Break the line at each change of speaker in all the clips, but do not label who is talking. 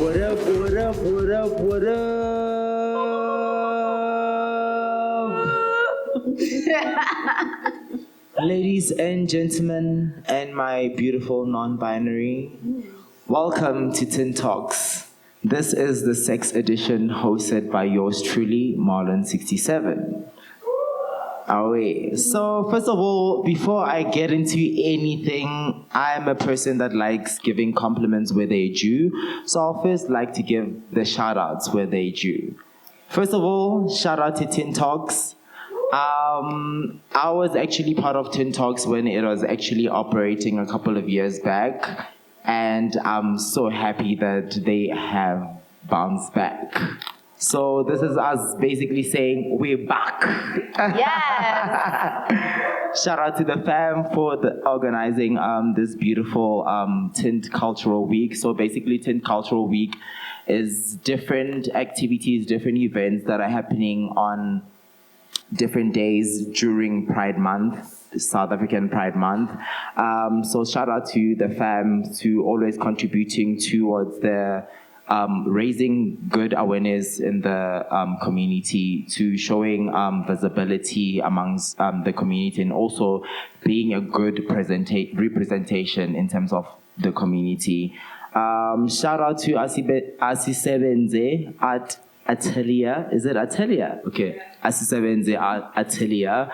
What up, what up, what up, what up? Ladies and gentlemen, and my beautiful non-binary, welcome to Tint Talks. This is the sex edition hosted by yours truly, Marlon67. So first of all, before I get into anything, I'm a person that likes giving compliments where they due. So I'll first like to give the shout outs where they due. First of all, shout out to Tint Talks. I was actually part of Tint Talks when it was actually operating a couple of years back, and I'm so happy that they have bounced back. So this is us basically saying we're back.
Yes.
Shout out to the fam for organizing this beautiful Tint Cultural Week. So basically, Tint Cultural Week is different activities, different events that are happening on different days during Pride Month, South African Pride Month. So shout out to the fam to always contributing towards the raising good awareness in the community, to showing visibility amongst the community, and also being a good representation in terms of the community. Shout out to Asisebenze at Atelier. Is it Atelier? Okay. Asisebenze at Atelier.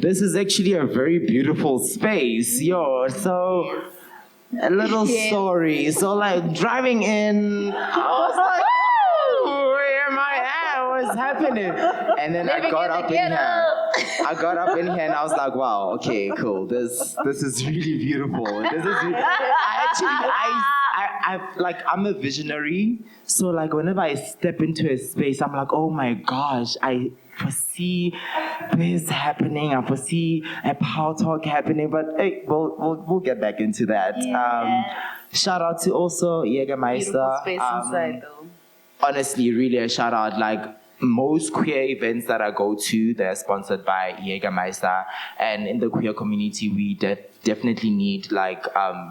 This is actually a very beautiful space. So a little story. So like driving in, I was like, oh, where am I at? What's happening? And then I got up in here. I got up in here and I was like, wow, okay, cool. This is really beautiful. I'm a visionary. So like whenever I step into a space, I'm like, oh my gosh, I foresee this happening. I foresee a power talk happening. But hey, we'll get back into that.
Yeah.
Shout out to also Jägermeister.
Beautiful space inside though.
Honestly, really a shout out. Like most queer events that I go to, they're sponsored by Jägermeister. And in the queer community, we definitely need like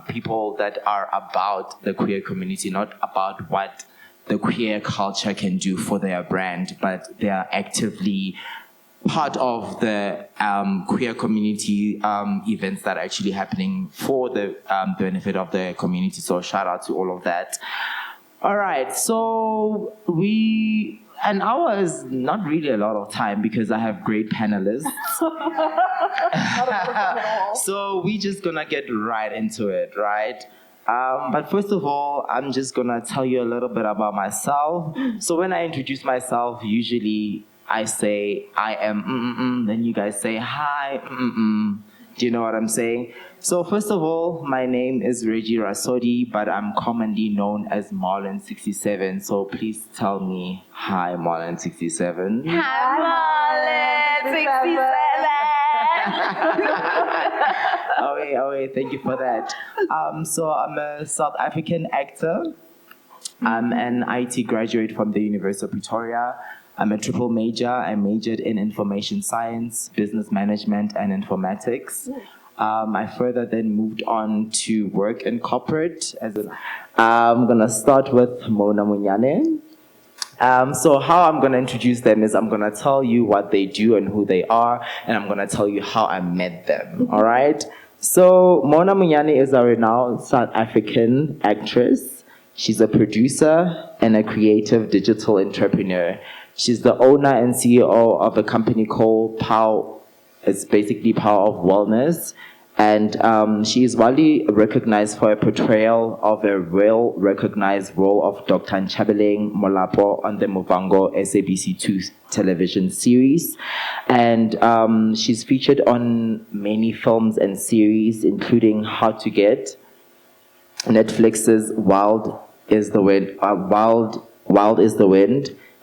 people that are about the queer community, not about what the queer culture can do for their brand, but they are actively part of the queer community events that are actually happening for the benefit of the community. So shout out to all of that. All right, so an hour is not really a lot of time because I have great panelists. So we're just gonna get right into it, right? But first of all, I'm just gonna tell you a little bit about myself. So when I introduce myself, usually I say I am then you guys say hi. Do you know what I'm saying? So first of all, my name is Reggie Rasodi, but I'm commonly known as Marlon67. So please tell me hi, Marlon67.
Hi, Marlon67.
Oh wait, thank you for that. So I'm a South African actor. I'm an IT graduate from the University of Pretoria. I'm a triple major. I majored in information science, business management, and informatics. I further then moved on to work in corporate. I'm going to start with Mona Munyane. So how I'm going to introduce them is I'm going to tell you what they do and who they are, and I'm going to tell you how I met them, all right? So Mona Munyane is a renowned South African actress. She's a producer and a creative digital entrepreneur. She's the owner and CEO of a company called Power. It's basically Power of Wellness. And she is widely recognized for a portrayal of a well-recognized role of Dr. Nchabeleng Molapo on the Movango SABC2 television series. And she's featured on many films and series, including How to Get, Netflix's Wild is the Wind,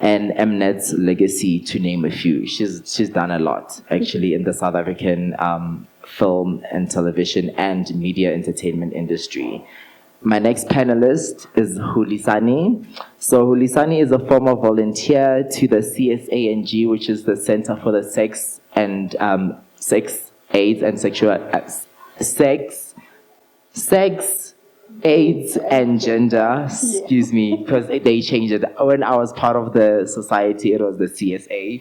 and Mnet's Legacy, to name a few. She's done a lot, actually, in the South African film and television and media entertainment industry. My next panelist is Hulisani. So Hulisani is a former volunteer to the CSANG, which is the Center for the Sex and AIDS and Sexual AIDS and gender, excuse me, because they changed it. When I was part of the society, it was the CSA.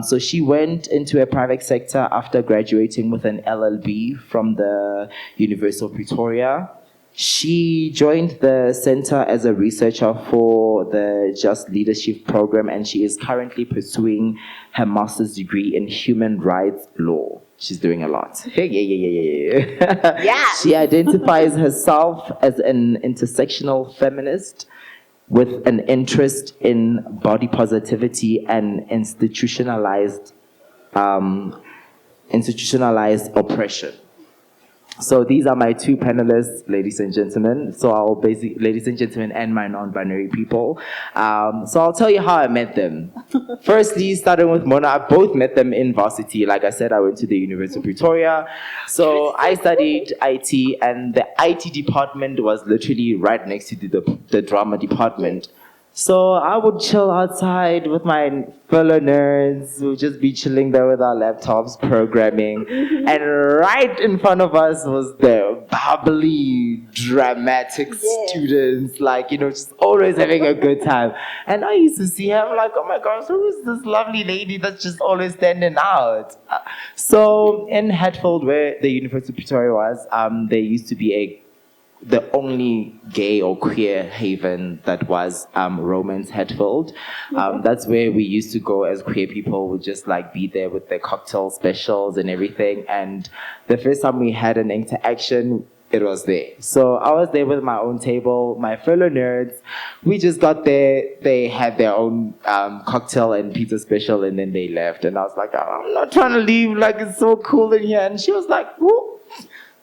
So she went into a private sector after graduating with an LLB from the University of Pretoria. She joined the center as a researcher for the Just Leadership program, and she is currently pursuing her master's degree in human rights law. She's doing a lot. Yeah. She identifies herself as an intersectional feminist with an interest in body positivity and institutionalized oppression. So these are my two panelists, ladies and gentlemen. So I'll basically, ladies and gentlemen, and my non-binary people. So I'll tell you how I met them. Firstly, starting with Mona, I both met them in varsity. Like I said, I went to the University of Pretoria. So I studied IT, and the IT department was literally right next to the drama department. So I would chill outside with my fellow nerds. We'd just be chilling there with our laptops, programming. And right in front of us was the bubbly, dramatic students, like, just always having a good time. And I used to see him like, oh my gosh, who is this lovely lady that's just always standing out? So in Hatfield, where the University of Pretoria was, there used to be the only gay or queer haven that was Romance Hatfield. That's where we used to go as queer people. Would just like be there with the cocktail specials and everything. And the first time we had an interaction, it was there. So I was there with my own table, my fellow nerds. We just got there. They had their own cocktail and pizza special, and then they left. And I was like, oh, I'm not trying to leave. Like, it's so cool in here. And she was like, whoa,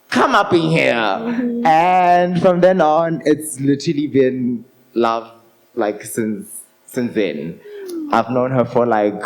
come up in here. And from then on, it's literally been love, like, since then. I've known her for like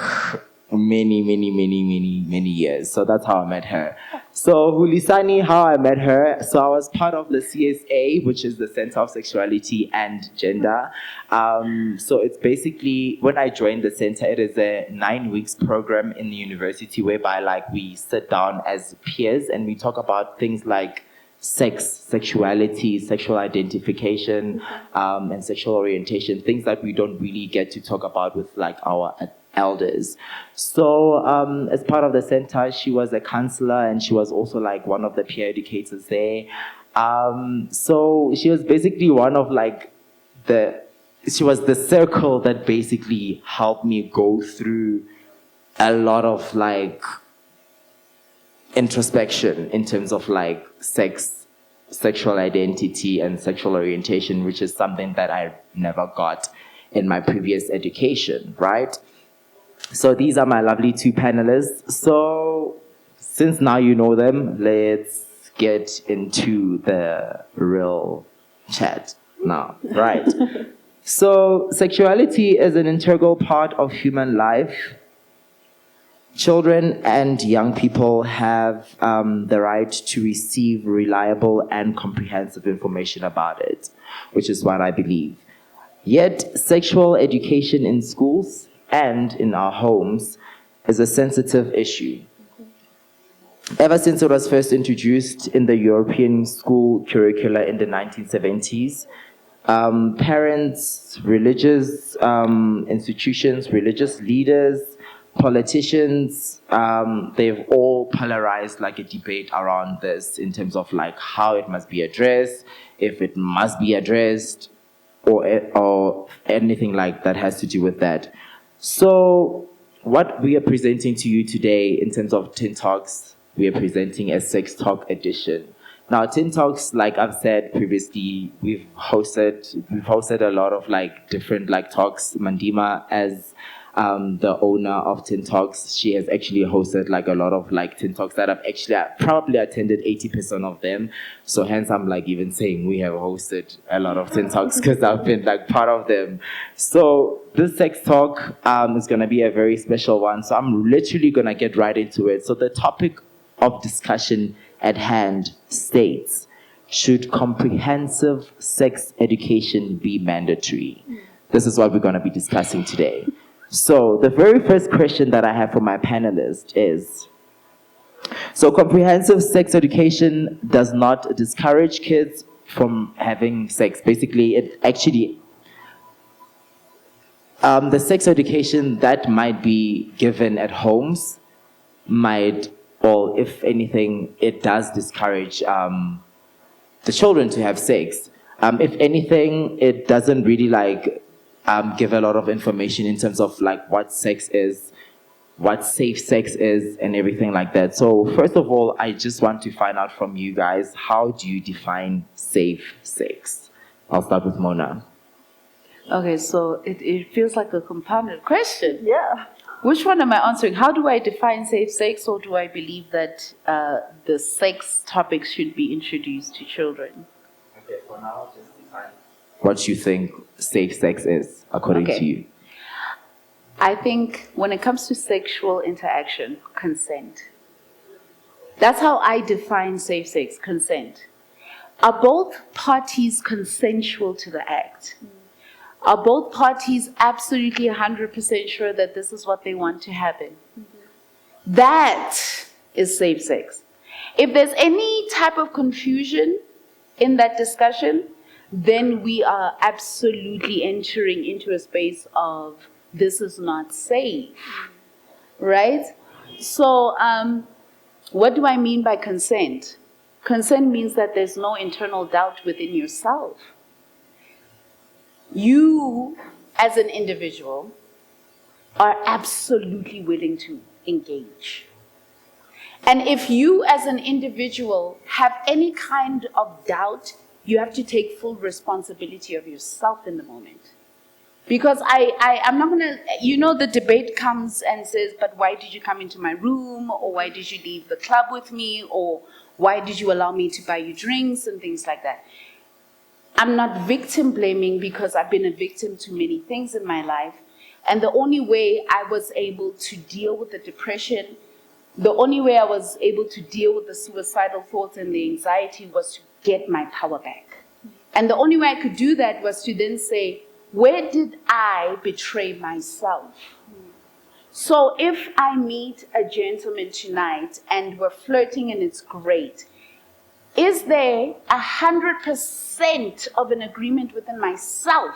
many years. So that's how I met her. So Hulisani, how I met her. So I was part of the CSA, which is the Center of Sexuality and Gender. So it's basically, when I joined the center, it is a 9 weeks program in the university whereby like we sit down as peers and we talk about things like sex, sexuality, sexual identification, and sexual orientation, things that we don't really get to talk about with like our elders. So as part of the center, she was a counselor and she was also like one of the peer educators there. So she was basically one of like she was the circle that basically helped me go through a lot of like introspection in terms of like sex, sexual identity and sexual orientation, which is something that I never got in my previous education, right? So these are my lovely two panelists. So since now you know them, let's get into the real chat now, right? So sexuality is an integral part of human life. Children and young people have the right to receive reliable and comprehensive information about it, which is what I believe. Yet, sexual education in schools and in our homes is a sensitive issue. Ever since it was first introduced in the European school curricula in the 1970s, parents, religious institutions, religious leaders, politicians, they've all polarized like a debate around this in terms of like how it must be addressed, if it must be addressed, or anything like that has to do with that. So what we are presenting to you today in terms of Tint Talks, we are presenting a sex talk edition. Now, Tint Talks, like I've said previously, we've hosted a lot of like different like talks. Mandima, as the owner of Tint Talks, she has actually hosted like a lot of like Tint Talks that I've actually probably attended 80% of them. So hence I'm like even saying we have hosted a lot of Tint Talks because I've been like part of them. So this sex talk is going to be a very special one. So I'm literally going to get right into it. So the topic of discussion at hand states, should comprehensive sex education be mandatory? This is what we're going to be discussing today. So the very first question that I have for my panelists is, so comprehensive sex education does not discourage kids from having sex. Basically, it actually the sex education that might be given at homes might, or if anything, it does discourage the children to have sex. If anything, it doesn't really give a lot of information in terms of like what sex is, what safe sex is, and everything like that. So first of all, I just want to find out from you guys, how do you define safe sex? I'll start with Mona.
Okay, so it feels like a compounded question.
Yeah.
Which one am I answering? How do I define safe sex, or do I believe that the sex topic should be introduced to children?
Okay, for now, just define what you think safe sex is, according to you.
I think when it comes to sexual interaction, consent. That's how I define safe sex, consent. Are both parties consensual to the act? Are both parties absolutely 100% sure that this is what they want to happen? That is safe sex. If there's any type of confusion in that discussion, then we are absolutely entering into a space of this is not safe, right? So what do I mean by consent? Consent means that there's no internal doubt within yourself. You, as an individual, are absolutely willing to engage. And if you, as an individual, have any kind of doubt, you have to take full responsibility of yourself in the moment. Because I'm not going to, the debate comes and says, but why did you come into my room? Or why did you leave the club with me? Or why did you allow me to buy you drinks and things like that? I'm not victim blaming because I've been a victim to many things in my life. And the only way I was able to deal with the depression, the only way I was able to deal with the suicidal thoughts and the anxiety was to get my power back. And the only way I could do that was to then say, where did I betray myself? So if I meet a gentleman tonight and we're flirting and it's great, is there 100% of an agreement within myself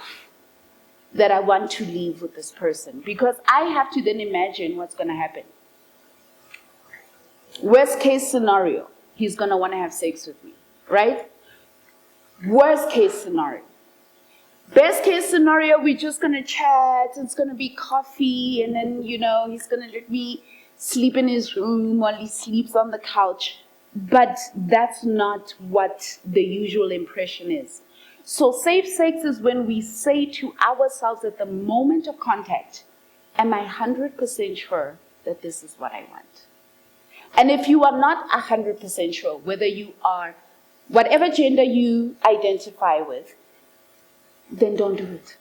that I want to leave with this person? Because I have to then imagine what's going to happen. Worst case scenario, he's going to want to have sex with me, right? Worst case scenario. Best case scenario, we're just going to chat, it's going to be coffee, and then, he's going to let me sleep in his room while he sleeps on the couch. But that's not what the usual impression is. So safe sex is when we say to ourselves at the moment of contact, am I 100% sure that this is what I want? And if you are not 100% sure, whether you are whatever gender you identify with, then don't do it.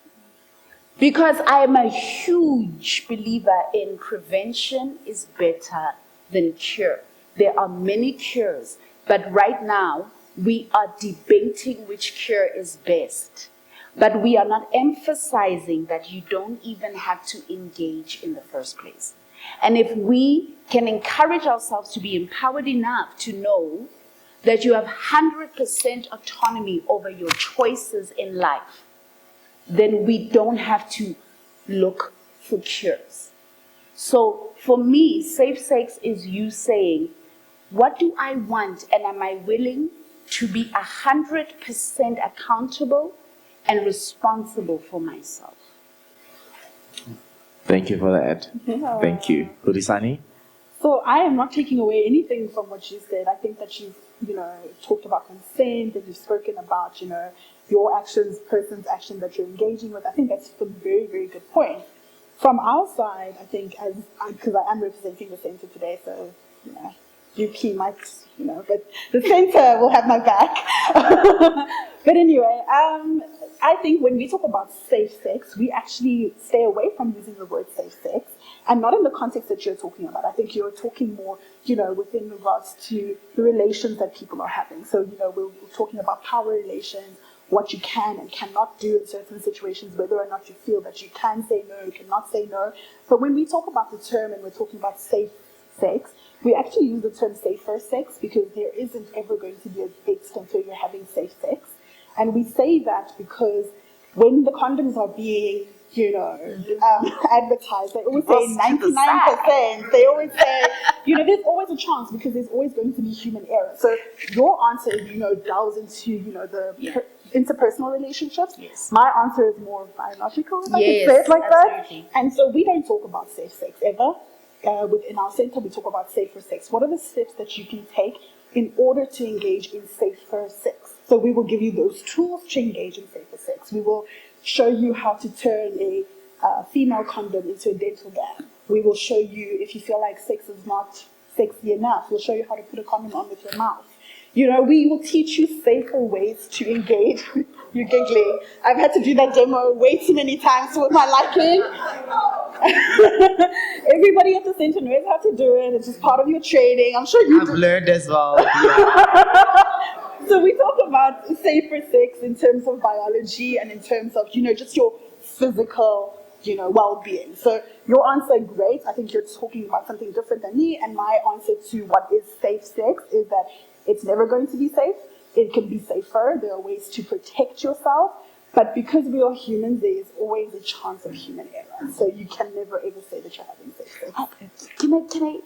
Because I am a huge believer in prevention is better than cure. There are many cures, but right now we are debating which cure is best. But we are not emphasizing that you don't even have to engage in the first place. And if we can encourage ourselves to be empowered enough to know that you have 100% autonomy over your choices in life, then we don't have to look for cures. So for me, safe sex is you saying, what do I want, and am I willing to be 100% accountable and responsible for myself?
Thank you for that.
Yeah.
Thank you. Kurisani?
So I am not taking away anything from what you said. I think that you've, talked about consent, and you've spoken about, your actions, person's action that you're engaging with. I think that's a very, very good point. From our side, I think, because I am representing the center today, so, you key might, but the center will have my back. But anyway, I think when we talk about safe sex, we actually stay away from using the word safe sex, and not in the context that you're talking about. I think you're talking more, within regards to the relations that people are having. So, we're talking about power relations, what you can and cannot do in certain situations, whether or not you feel that you can say no, you cannot say no. But when we talk about the term and we're talking about safe sex, we actually use the term safer sex because there isn't ever going to be a extent where you're having safe sex. And we say that because when the condoms are being, advertised, they always say 99%. They always say, there's always a chance because there's always going to be human error. So your answer, delves into, the interpersonal relationships.
Yes.
My answer is more biological, if I could
Yes,
say it like
absolutely.
that. And so we don't talk about safe sex ever. Within our center, we talk about safer sex. What are the steps that you can take in order to engage in safer sex? So we will give you those tools to engage in safer sex. We will show you how to turn a female condom into a dental dam. We will show you, if you feel like sex is not sexy enough, we'll show you how to put a condom on with your mouth. We will teach you safer ways to engage. You're giggling. I've had to do that demo way too many times with my liking. Everybody at the center knows how to do it. It's just part of your training. I'm sure
I've learned as well. Yeah.
So we talk about safer sex in terms of biology and in terms of, just your physical, well-being. So your answer, great. I think you're talking about something different than me. And my answer to what is safe sex is that it's never going to be safe. It can be safer. There are ways to protect yourself. But because we are humans, there is always a chance of human error. So you can never ever say that you're having safe sex.
Can I?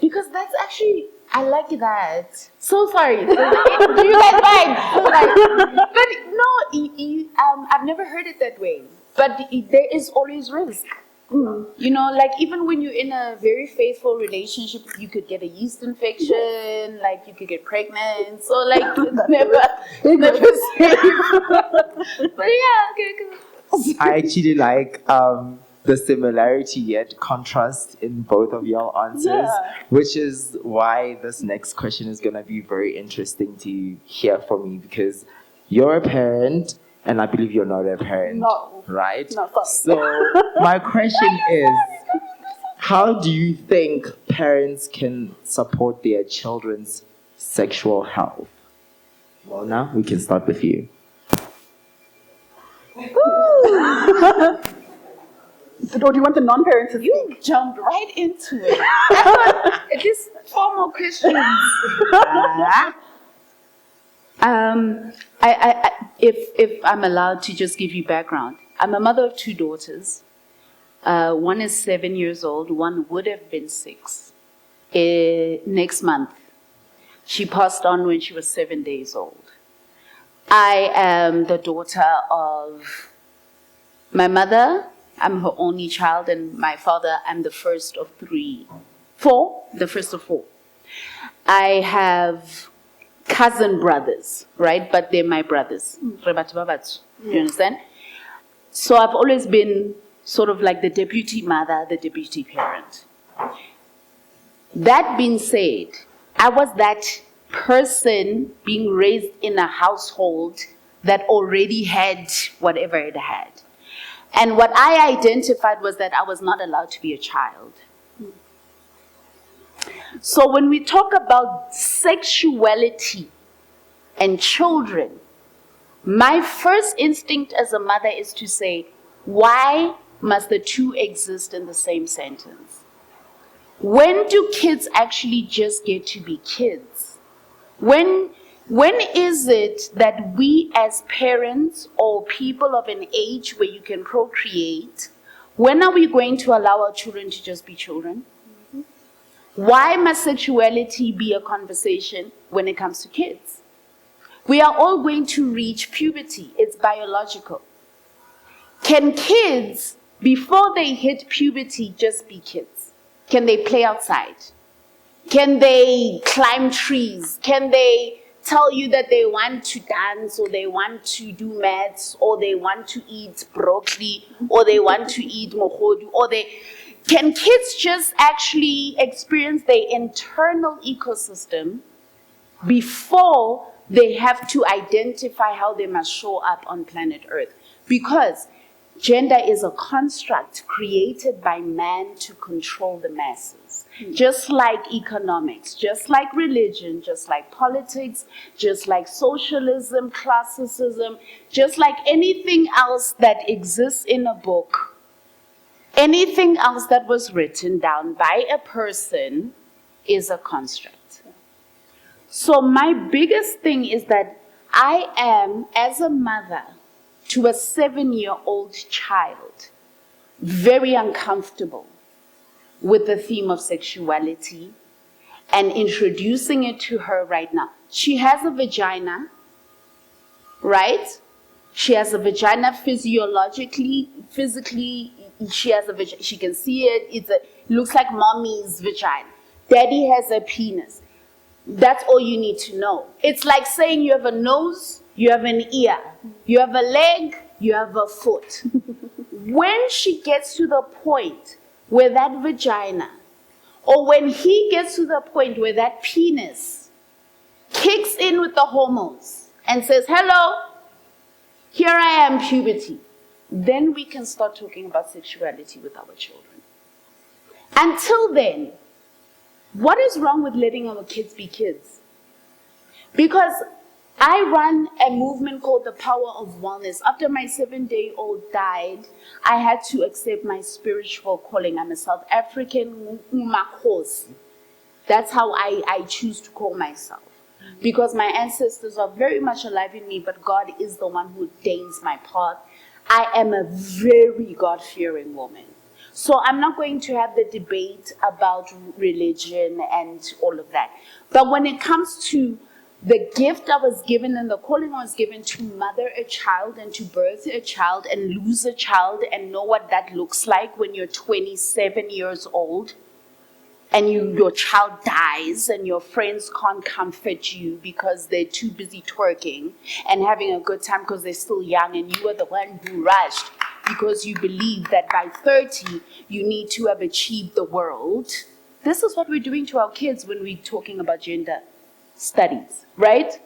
Because that's actually, I like that. So sorry. Do you guys mind? But no, I've never heard it that way. But there is always risk. Even when you're in a very faithful relationship, you could get a yeast infection, you could get pregnant. So it's never safe. But yeah, okay, cool.
I actually like the similarity yet contrast in both of your answers, which is why this next question is going to be very interesting to hear from me, because you're a parent and I believe you're not a parent.
No.
Right?
No, sorry.
So my question is, how do you think parents can support their children's sexual health? Well, now we can start with you.
Or do you want the non-parents to
You jumped right into it. I thought at least 4 more questions. If I'm allowed to just give you background, I'm a mother of 2 daughters. One is 7 years old. One would have been 6 next month. She passed on when she was 7 days old. I am the daughter of my mother. I'm her only child, and my father, I'm the first of 4, the first of 4. I have cousin brothers, right? But they're my brothers. You understand? So I've always been sort of like the deputy mother, the deputy parent. That being said, I was that person being raised in a household that already had whatever it had. And what I identified was that I was not allowed to be a child. So when we talk about sexuality and children, my first instinct as a mother is to say, why must the two exist in the same sentence? When do kids actually just get to be kids? When is it that we as parents or people of an age where you can procreate, when are we going to allow our children to just be children? Mm-hmm. Why must sexuality be a conversation when it comes to kids? We are all going to reach puberty. It's biological. Can kids, before they hit puberty, just be kids? Can they play outside? Can they climb trees? Can they tell you that they want to dance, or they want to do maths, or they want to eat broccoli, or they want to eat mohodu, can kids just actually experience their internal ecosystem before they have to identify how they must show up on planet Earth? Because gender is a construct created by man to control the masses. Just like economics, just like religion, just like politics, just like socialism, classicism, just like anything else that exists in a book, anything else that was written down by a person is a construct. So my biggest thing is that I am, as a mother to a 7-year-old child, very uncomfortable with the theme of sexuality and introducing it to her right now. She has a vagina, right? She has a vagina physiologically, physically, she has a vagina. She can see it. It looks like mommy's vagina. Daddy has a penis. That's all you need to know. It's like saying you have a nose, you have an ear, you have a leg, you have a foot. When she gets to the point where that vagina, or when he gets to the point where that penis kicks in with the hormones and says, hello, here I am, puberty, then we can start talking about sexuality with our children. Until then, what is wrong with letting our kids be kids? Because I run a movement called the Power of Wellness. After my 7-day-old died, I had to accept my spiritual calling. I'm a South African Umakhosi. That's how I choose to call myself. Because my ancestors are very much alive in me, but God is the one who ordains my path. I am a very God-fearing woman. So I'm not going to have the debate about religion and all of that. But when it comes to the gift I was given and the calling I was given to mother a child and to birth a child and lose a child and know what that looks like when you're 27 years old and your child dies and your friends can't comfort you because they're too busy twerking and having a good time because they're still young and you are the one who rushed because you believe that by 30 you need to have achieved the world. This is what we're doing to our kids when we're talking about gender studies, right?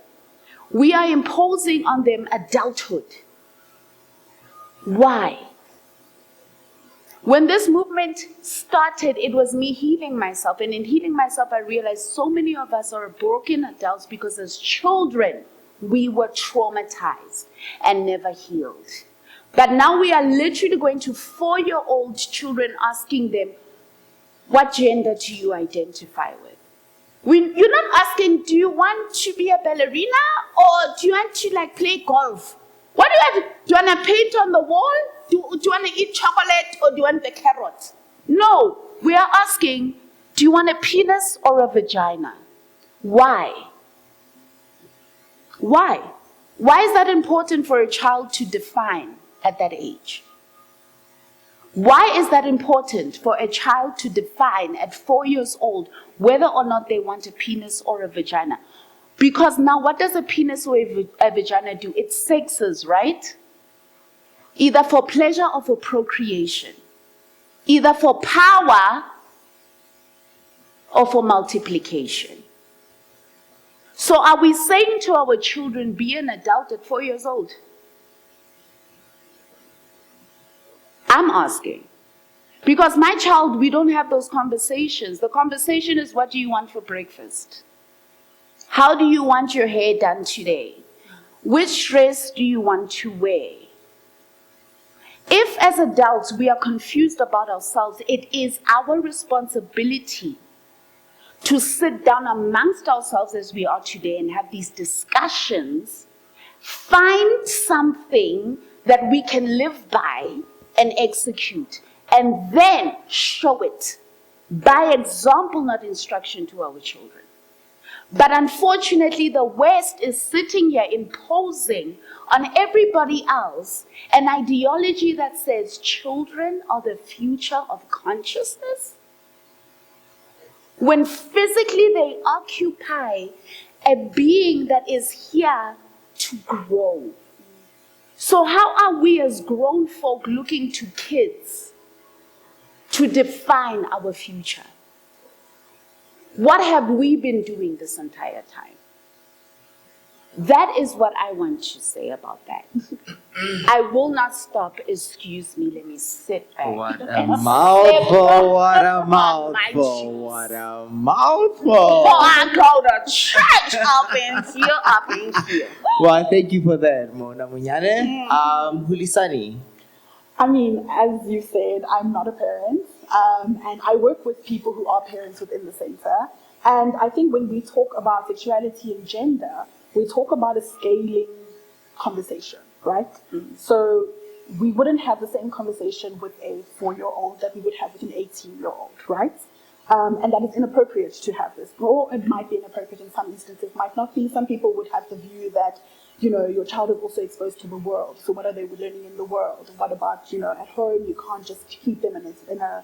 We are imposing on them adulthood. Why? When this movement started, it was me healing myself. And in healing myself, I realized so many of us are broken adults because as children, we were traumatized and never healed. But now we are literally going to 4-year-old children asking them, what gender do you identify with? You're not asking, do you want to be a ballerina or do you want to play golf? What do you want? Do you want to paint on the wall? Do you want to eat chocolate or do you want the carrot? No, we are asking, do you want a penis or a vagina? Why? Why? Why is that important for a child to define at that age? Why is that important for a child to define at 4 years old whether or not they want a penis or a vagina? Because now what does a penis or a vagina do? It sexes, right? Either for pleasure or for procreation. Either for power or for multiplication. So are we saying to our children, be an adult at 4 years old? I'm asking. Because my child, we don't have those conversations. The conversation is, what do you want for breakfast? How do you want your hair done today? Which dress do you want to wear? If as adults we are confused about ourselves, it is our responsibility to sit down amongst ourselves as we are today and have these discussions, find something that we can live by and execute, and then show it by example, not instruction, to our children. But unfortunately, the West is sitting here imposing on everybody else an ideology that says children are the future of consciousness, when physically they occupy a being that is here to grow. So how are we as grown folk looking to kids to define our future? What have we been doing this entire time? That is what I want to say about that. I will not stop. Excuse me. Let me sit back.
What a mouthful, what a mouthful, what a mouthful.
Oh, I go to church up in here.
Well, thank you for that, Mona Munyane. Hulisani.
I mean, as you said, I'm not a parent, and I work with people who are parents within the center. And I think when we talk about sexuality and gender, we talk about a scaling conversation, right? So we wouldn't have the same conversation with a 4-year-old that we would have with an 18-year-old, right? And that it's inappropriate to have this. Or it might be inappropriate in some instances, might not be. Some people would have the view that, your child is also exposed to the world. So what are they learning in the world? What about, at home? You can't just keep them in a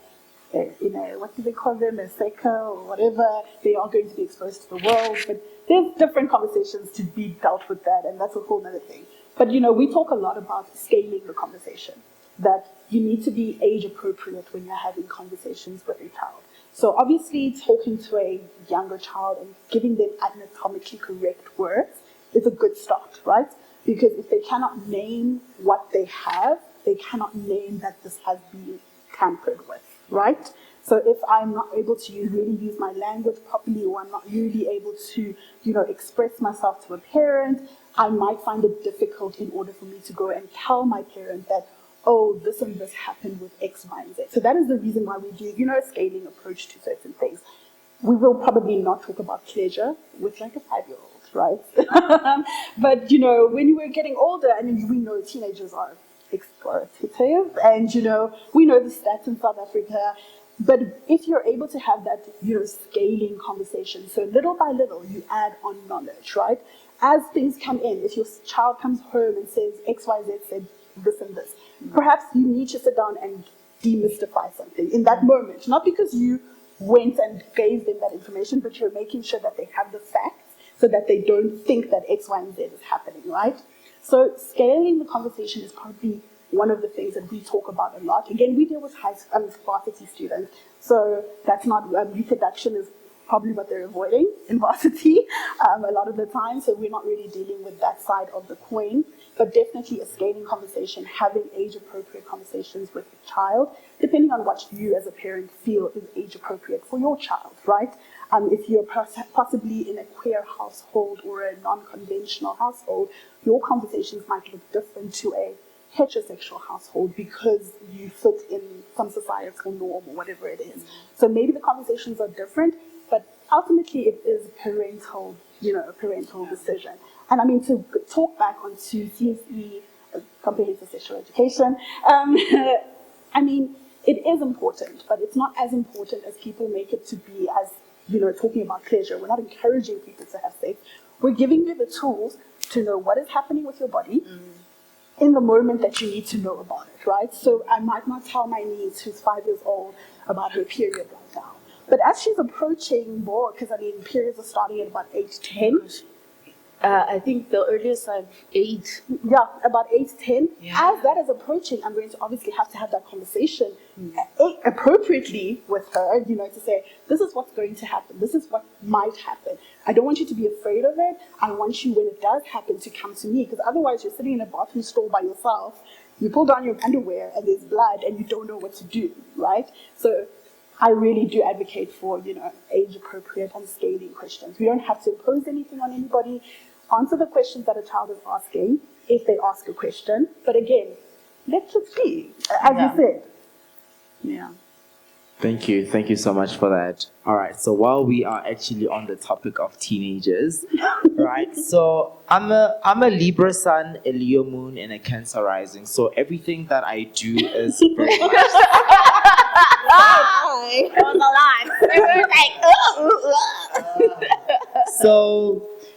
what do they call them, a sector or whatever. They are going to be exposed to the world. But there's different conversations to be dealt with that, and that's a whole other thing. But, we talk a lot about scaling the conversation, that you need to be age appropriate when you're having conversations with a child. So obviously talking to a younger child and giving them anatomically correct words is a good start, right? Because if they cannot name what they have, they cannot name that this has been tampered with, right? So if I'm not able to really use my language properly, or I'm not really able to, express myself to a parent, I might find it difficult in order for me to go and tell my parent that, oh, this and this happened with X, Y, and Z. So that is the reason why we do, a scaling approach to certain things. We will probably not talk about pleasure with like a 5-year-old, right? But, when we're getting older, and we know teenagers are explorative, and, we know the stats in South Africa. But if you're able to have that, scaling conversation, so little by little, you add on knowledge, right? As things come in, if your child comes home and says X, Y, Z said this and this, perhaps you need to sit down and demystify something in that moment. Not because you went and gave them that information, but you're making sure that they have the facts so that they don't think that X, Y, and Z is happening, right? So scaling the conversation is probably one of the things that we talk about a lot. Again, we deal with varsity students, so that's not, reproduction is probably what they're avoiding in varsity a lot of the time, so we're not really dealing with that side of the coin, but definitely a scaling conversation, having age-appropriate conversations with the child, depending on what you as a parent feel is age-appropriate for your child, right? If you're possibly in a queer household or a non-conventional household, your conversations might look different to a heterosexual household because you fit in some societal norm or whatever it is. So maybe the conversations are different, but ultimately it is parental, a parental decision. And I mean, to talk back onto CSE, comprehensive sexual education, I mean, it is important, but it's not as important as people make it to be as, talking about pleasure. We're not encouraging people to have sex. We're giving you the tools to know what is happening with your body, in the moment that you need to know about it, right? So I might not tell my niece, who's 5 years old, about her period right now. But as she's approaching more, because periods are starting at about 8 to 10.
I think the earliest I've 8.
Yeah, about 8 to 10.
Yeah.
As that is approaching, I'm going to obviously have to have that conversation appropriately with her, to say, this is what's going to happen. This is what might happen. I don't want you to be afraid of it. I want you, when it does happen, to come to me, because otherwise you're sitting in a bathroom stall by yourself, you pull down your underwear and there's blood and you don't know what to do, right? So I really do advocate for, age-appropriate and scaling questions. We don't have to impose anything on anybody. Answer the questions that a child is asking, if they ask a question. But again, let's just see, as you said. Yeah.
Thank you. Thank you so much for that. All right. So while we are actually on the topic of teenagers, right? So I'm a Libra sun, a Leo moon, and a Cancer rising. So everything that I do is very much.
It was a lot.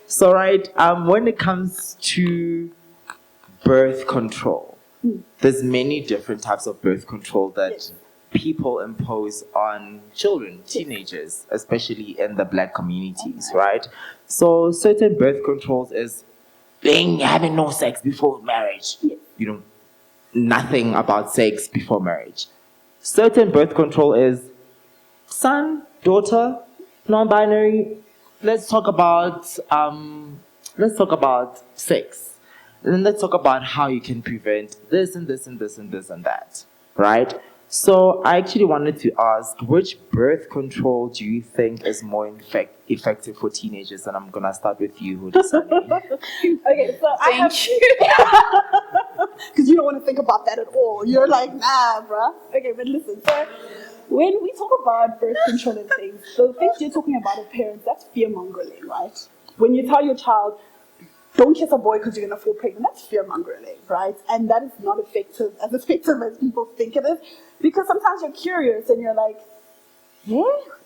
So right. When it comes to birth control, there's many different types of birth control that people impose on children, teenagers, especially in the Black communities, right? So certain birth controls is having no sex before marriage. Nothing about sex before marriage. Certain birth control is son, daughter, non-binary. Let's talk about sex. And then let's talk about how you can prevent this and this and this and this and that, right? So I actually wanted to ask, which birth control do you think is more effective for teenagers? And I'm going to start with you, Hudisani.
Okay, so
Thank you.
Because you don't want to think about that at all. You're like, nah, bruh. Okay, but listen, so when we talk about birth control and things, the things you're talking about as parents, that's fear-mongering, right? When you tell your child, don't kiss a boy because you're going to fall pregnant. That's fear-mongering, right? And that is not as effective as people think it is. Because sometimes you're curious and you're like, yeah,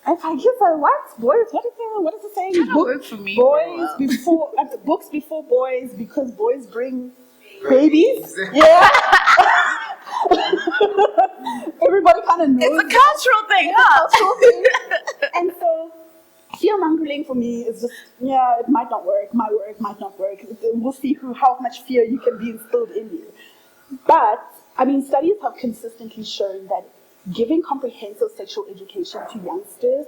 if I kiss a what? Boys, what is it saying?
That worked for me
Boys
for a while.
before, books before boys, because boys bring babies. Yeah. Everybody kind of knows.
It's a cultural thing, huh?
Cultural thing. And so, fear-mongering for me is just, yeah, it might not work, might not work. We'll see how much fear you can be instilled in you. But, I mean, studies have consistently shown that giving comprehensive sexual education to youngsters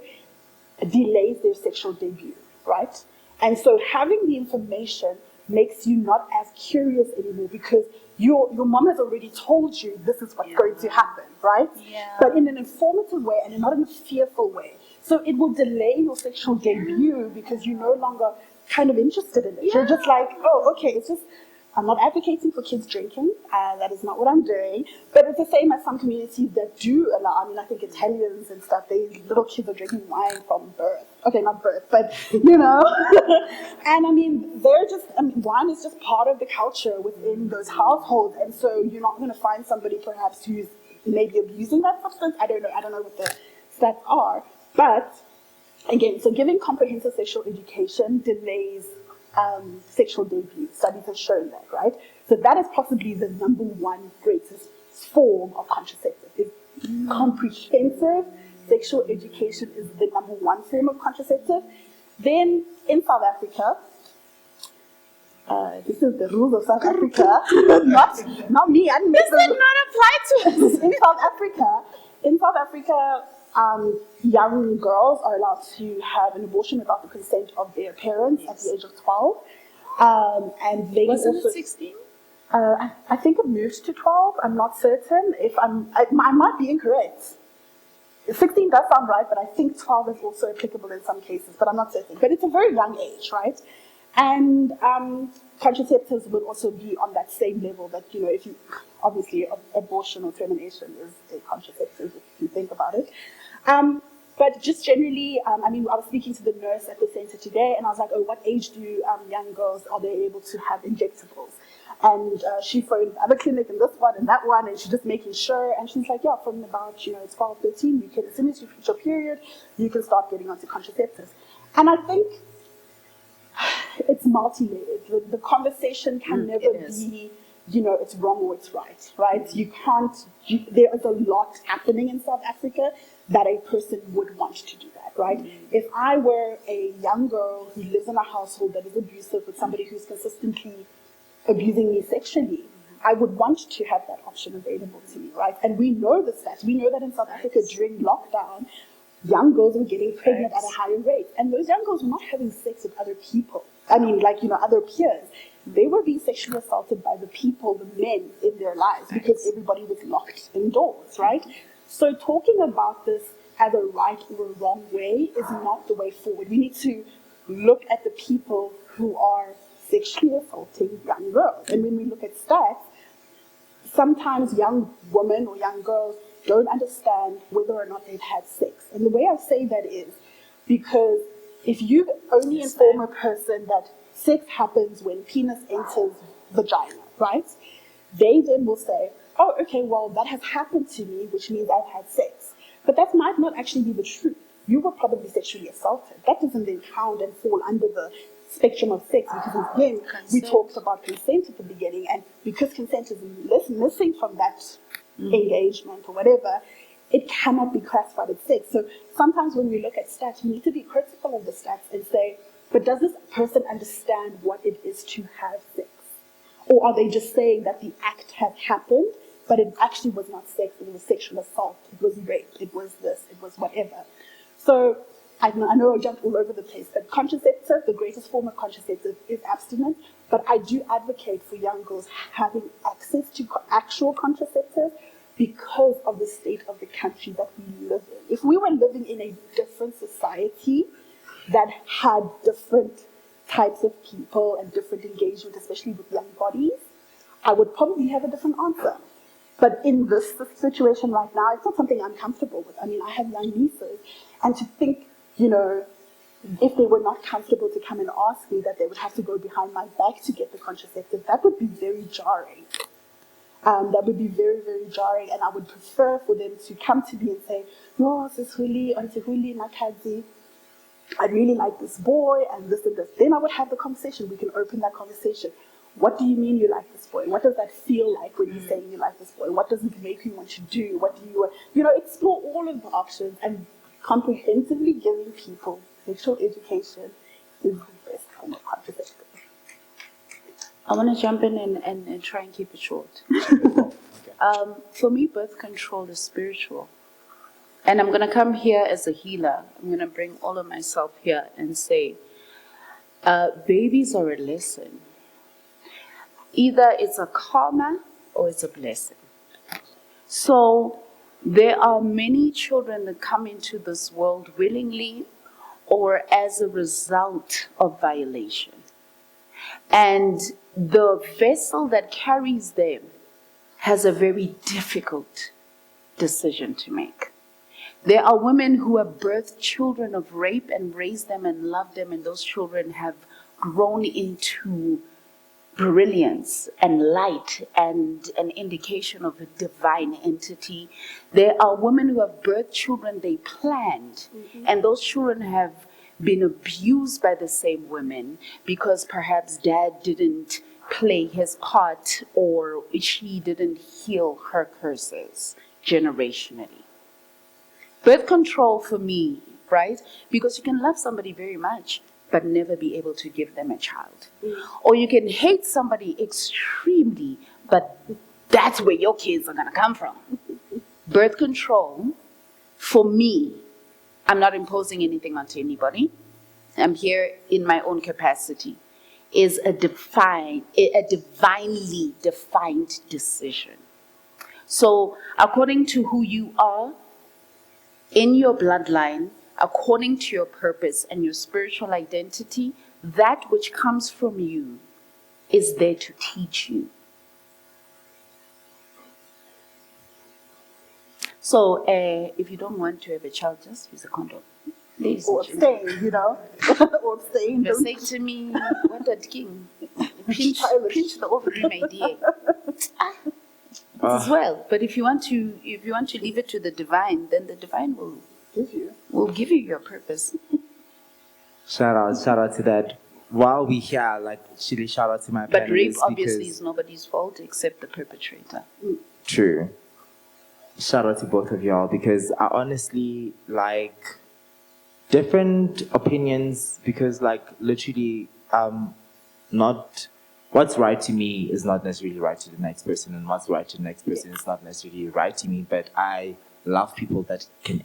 delays their sexual debut, right? And so having the information makes you not as curious anymore because your mom has already told you this is what's going to happen, right?
Yeah.
But in an informative way and not in a fearful way. So it will delay your sexual debut because you're no longer kind of interested in it. You're just like, oh, okay, it's just, I'm not advocating for kids drinking. That is not what I'm doing. But it's the same as some communities that do allow. I mean, I think Italians and stuff, little kids are drinking wine from birth. Okay, not birth, but, you know. And I mean, wine is just part of the culture within those households. And so you're not going to find somebody perhaps who's maybe abusing that substance. I don't know what the stats are. But, again, so giving comprehensive sexual education delays sexual debut. Studies have shown that, right? So that is possibly the number one greatest form of contraceptive. Comprehensive sexual education is the number one form of contraceptive. Then in South Africa, this is the rules of South Africa, not me. I didn't make
This did not apply to us.
In South Africa, young girls are allowed to have an abortion without the consent of their parents at the age of 12. And they
Wasn't
also,
it 16?
I think it moved to 12. I'm not certain. I might be incorrect. 16 does sound right, but I think 12 is also applicable in some cases, but I'm not certain. But it's a very young age, right? And contraceptives would also be on that same level that, you know, if you, obviously abortion or termination is a contraceptive if you think about it. But just generally, I mean, I was speaking to the nurse at the center today and I was like, oh, what age do young girls, are they able to have injectables? And she phoned the other clinic and this one and that one, and she's just making sure. And she's like, yeah, from about, 12, 13, you can, as soon as you reach your period, you can start getting onto contraceptives. And I think it's multi-layered. The conversation can never be, it's wrong or it's right? You can't, there is a lot happening in South Africa that a person would want to do that, right? If I were a young girl who lives in a household that is abusive with somebody who's consistently abusing me sexually, I would want to have that option available to me, right? And we know the stats. We know that in South Africa during lockdown, young girls were getting pregnant at a higher rate. And those young girls were not having sex with other people. I mean, other peers. They were being sexually assaulted by the people, the men in their lives, because everybody was locked indoors, right? So talking about this as a right or a wrong way is not the way forward. We need to look at the people who are sexually assaulting young girls. And when we look at stats, sometimes young women or young girls don't understand whether or not they've had sex. And the way I say that is because if you only inform a person that sex happens when penis enters vagina, right? They then will say, oh, okay, well, that has happened to me, which means I've had sex. But that might not actually be the truth. You were probably sexually assaulted. That doesn't then count and fall under the spectrum of sex, because again, we talked about consent at the beginning, and because consent is missing from that engagement or whatever, it cannot be classified as sex. So sometimes when we look at stats, we need to be critical of the stats and say, but does this person understand what it is to have sex? Or are they just saying that the act has happened, but it actually was not sex, it was sexual assault, it was rape, it was this, it was whatever. So I know I jumped all over the place, but contraceptive, the greatest form of contraceptive is abstinence, but I do advocate for young girls having access to actual contraceptive because of the state of the country that we live in. If we were living in a different society that had different types of people and different engagement, especially with young bodies, I would probably have a different answer. But in this situation right now, it's not something I'm comfortable with. I mean, I have young nieces, and to think, if they were not comfortable to come and ask me, that they would have to go behind my back to get the contraceptive, that would be very jarring. That would be very, very jarring, and I would prefer for them to come to me and say, no, Sis Huli, Auntie Huli, Nakadzi, I really like this boy, and this and this. Then I would have the conversation. We can open that conversation. What do you mean you like this boy? What does that feel like when you're saying you like this boy? What does it make you want to do? What do you, explore all of the options, and comprehensively giving people sexual education is the best form of contraceptive.
I want to jump in and try and keep it short. For me, birth control is spiritual. And I'm going to come here as a healer. I'm going to bring all of myself here and say, babies are a lesson. Either it's a karma or it's a blessing. So there are many children that come into this world willingly or as a result of violation. And the vessel that carries them has a very difficult decision to make. There are women who have birthed children of rape and raised them and loved them, and those children have grown into brilliance and light and an indication of a divine entity. There are women who have birthed children they planned, and those children have been abused by the same women because perhaps dad didn't play his part or she didn't heal her curses generationally. Birth control for me, right? Because you can love somebody very much but never be able to give them a child. Or you can hate somebody extremely, but that's where your kids are going to come from. Birth control, for me, I'm not imposing anything onto anybody. I'm here in my own capacity, is a divinely defined decision. So according to who you are, in your bloodline, according to your purpose and your spiritual identity, that which comes from you is there to teach you. So if you don't want to have a child, just use a condom.
Or abstain, or abstain.
They say to me, what a king. Pinch the ovary, my dear. As well. But if you want to leave it to the divine, then the divine will give you your purpose.
Shout out to that. While we here, actually shout out to my
But rape
panelists
obviously is nobody's fault except the perpetrator.
True. Shout out to both of y'all because I honestly different opinions because literally not what's right to me is not necessarily right to the next person, and what's right to the next person is not necessarily right to me. But I love people that can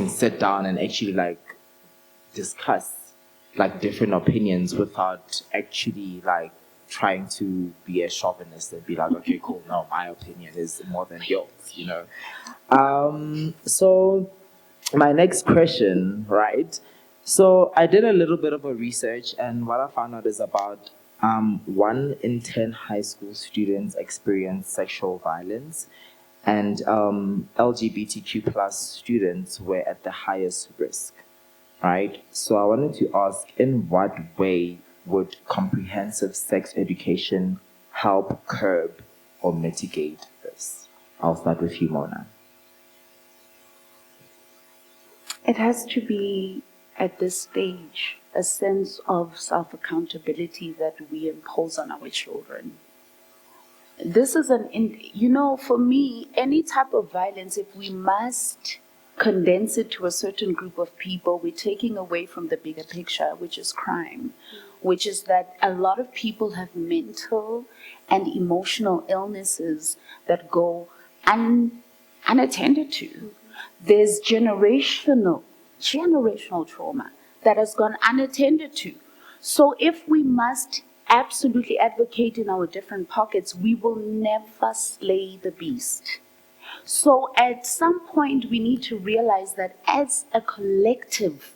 sit down and actually discuss different opinions without actually trying to be a chauvinist and be like, okay, cool, no, my opinion is more than yours, So my next question, right? So I did a little bit of a research, and what I found out is about 1 in 10 high school students experience sexual violence, and LGBTQ plus students were at the highest risk, right? So I wanted to ask, in what way would comprehensive sex education help curb or mitigate this? I'll start with you, Mona.
It has to be, at this stage, a sense of self-accountability that we impose on our children. This is for me, any type of violence, if we must condense it to a certain group of people, we're taking away from the bigger picture, which is crime, which is that a lot of people have mental and emotional illnesses that go unattended to. There's generational trauma that has gone unattended to. So if we must absolutely advocate in our different pockets, we will never slay the beast. So at some point, we need to realize that as a collective,